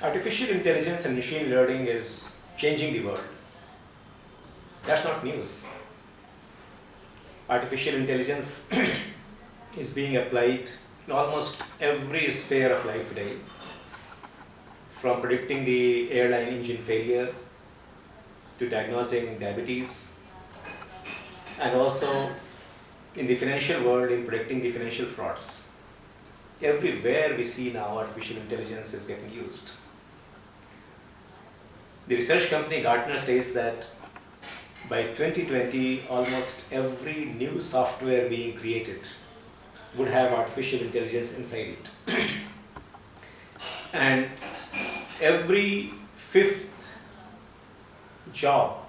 Artificial intelligence and machine learning is changing the world. That's not news. Artificial intelligence is being applied in almost every sphere of life today, from predicting the airline engine failure to diagnosing diabetes, and also in the financial world in predicting the financial frauds. Everywhere we see now artificial intelligence is getting used. The research company Gartner says that by 2020, almost every new software being created would have artificial intelligence inside it. And every fifth job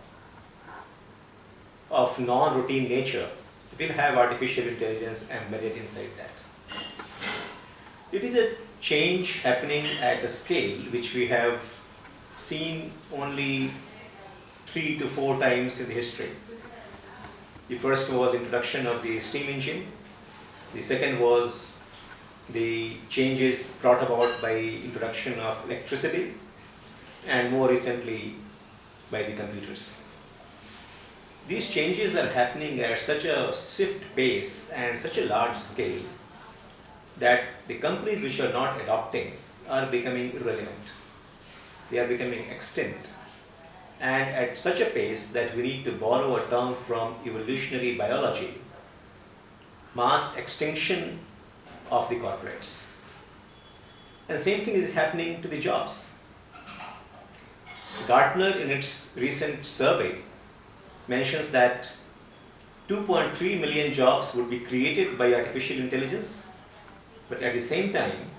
of non-routine nature will have artificial intelligence embedded inside that. It is a change happening at a scale which we have seen only 3 to 4 times in the history. The first was introduction of the steam engine. The second was the changes brought about by introduction of electricity, and more recently by the computers. These changes are happening at such a swift pace and such a large scale that the companies which are not adopting are becoming irrelevant. They are becoming extinct, and at such a pace that we need to borrow a term from evolutionary biology: mass extinction of the corporates. And same thing is happening to the jobs. Gartner, in its recent survey, mentions that 2.3 million jobs would be created by artificial intelligence, but at the same time,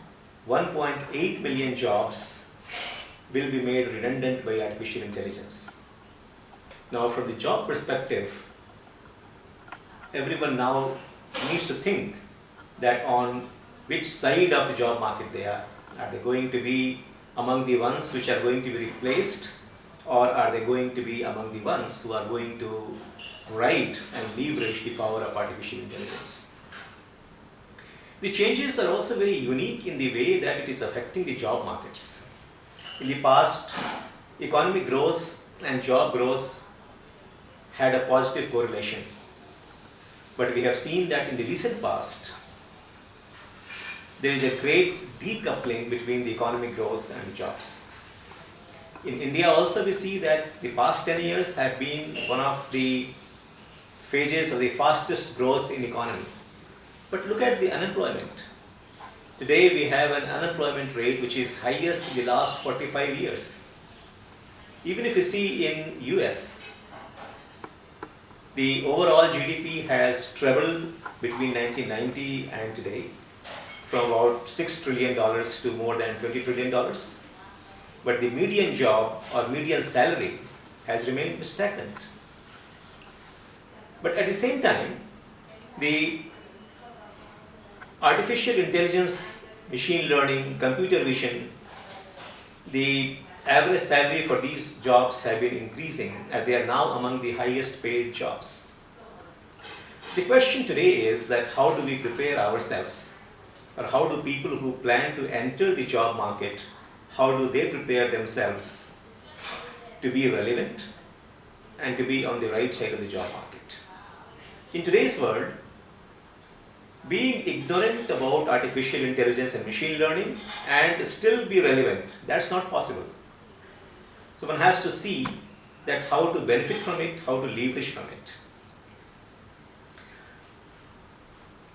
1.8 million jobs will be made redundant by artificial intelligence. Now, from the job perspective, everyone now needs to think that on which side of the job market they are. Are they going to be among the ones which are going to be replaced, or are they going to be among the ones who are going to ride and leverage the power of artificial intelligence? The changes are also very unique in the way that it is affecting the job markets. In the past, economic growth and job growth had a positive correlation. But we have seen that in the recent past, there is a great decoupling between the economic growth and the jobs. In India also we see that the past 10 years have been one of the phases of the fastest growth in economy. But look at the unemployment. Today we have an unemployment rate which is highest in the last 45 years. Even if you see in US, the overall GDP has trebled between 1990 and today, from about $6 trillion to more than $20 trillion. But the median job or median salary has remained stagnant. But at the same time, the artificial intelligence, machine learning, computer vision, the average salary for these jobs have been increasing, and they are now among the highest paid jobs. The question today is that how do we prepare ourselves, or how do people who plan to enter the job market, how do they prepare themselves to be relevant and to be on the right side of the job market? In today's world, being ignorant about artificial intelligence and machine learning and still be relevant, that's not possible. So one has to see that how to benefit from it, how to leverage from it.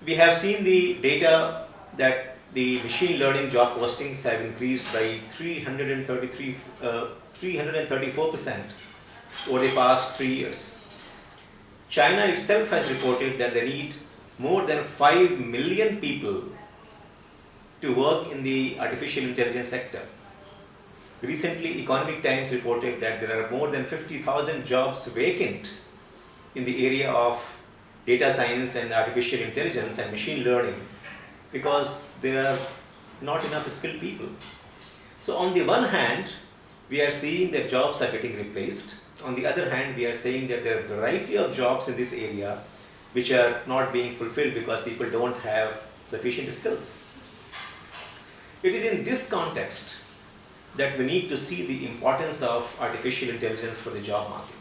We have seen the data that the machine learning job postings have increased by 334% over the past 3 years. China itself has reported that they need more than 5 million people to work in the artificial intelligence sector. Recently, Economic Times reported that there are more than 50,000 jobs vacant in the area of data science and artificial intelligence and machine learning because there are not enough skilled people. So on the one hand, we are seeing that jobs are getting replaced. On the other hand, we are saying that there are a variety of jobs in this area which are not being fulfilled because people don't have sufficient skills. It is in this context that we need to see the importance of artificial intelligence for the job market.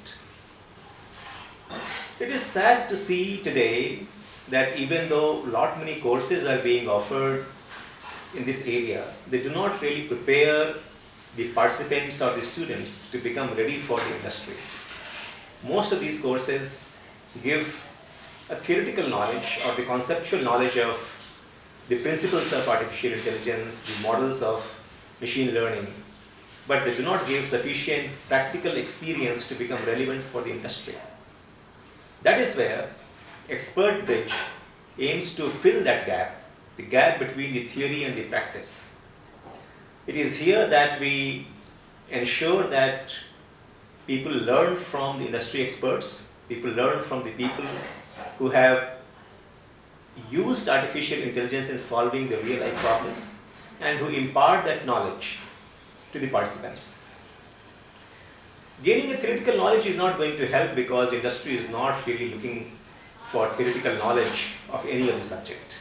It is sad to see today that even though lot many courses are being offered in this area, they do not really prepare the participants or the students to become ready for the industry. Most of these courses give a theoretical knowledge or the conceptual knowledge of the principles of artificial intelligence, the models of machine learning, but they do not give sufficient practical experience to become relevant for the industry. That is where Expert Bridge aims to fill that gap, the gap between the theory and the practice. It is here that we ensure that people learn from the industry experts, people learn from the people who have used artificial intelligence in solving the real life problems and who impart that knowledge to the participants. Gaining a theoretical knowledge is not going to help because industry is not really looking for theoretical knowledge of any of the subject.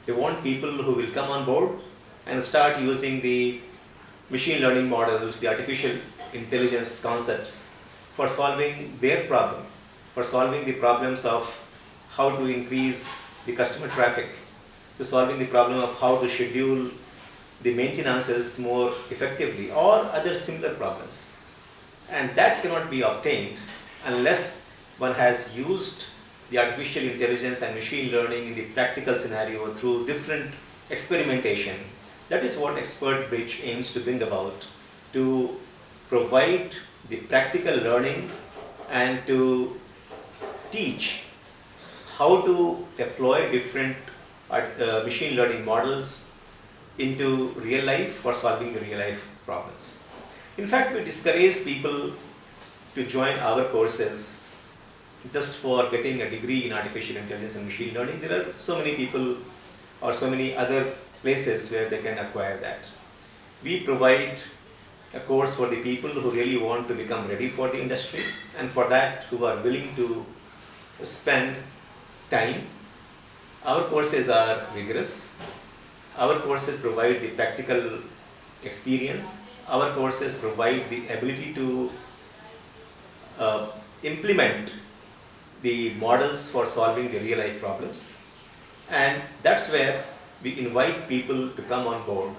They want people who will come on board and start using the machine learning models, the artificial intelligence concepts for solving their problem, for solving the problems of how to increase the customer traffic, to solving the problem of how to schedule the maintenances more effectively or other similar problems. And that cannot be obtained unless one has used the artificial intelligence and machine learning in the practical scenario through different experimentation. That is what Expert Bridge aims to bring about, to provide the practical learning and to teach how to deploy different machine learning models into real life for solving the real life problems. In fact, we discourage people to join our courses just for getting a degree in artificial intelligence and machine learning. There are so many people or so many other places where they can acquire that. We provide a course for the people who really want to become ready for the industry, and for that who are willing to spend time. Our courses are rigorous. Our courses provide the practical experience. Our courses provide the ability to implement the models for solving the real life problems. And that's where we invite people to come on board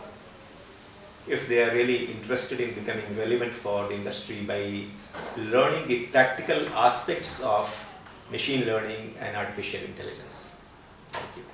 if they are really interested in becoming relevant for the industry by learning the practical aspects of machine learning and artificial intelligence. Thank you.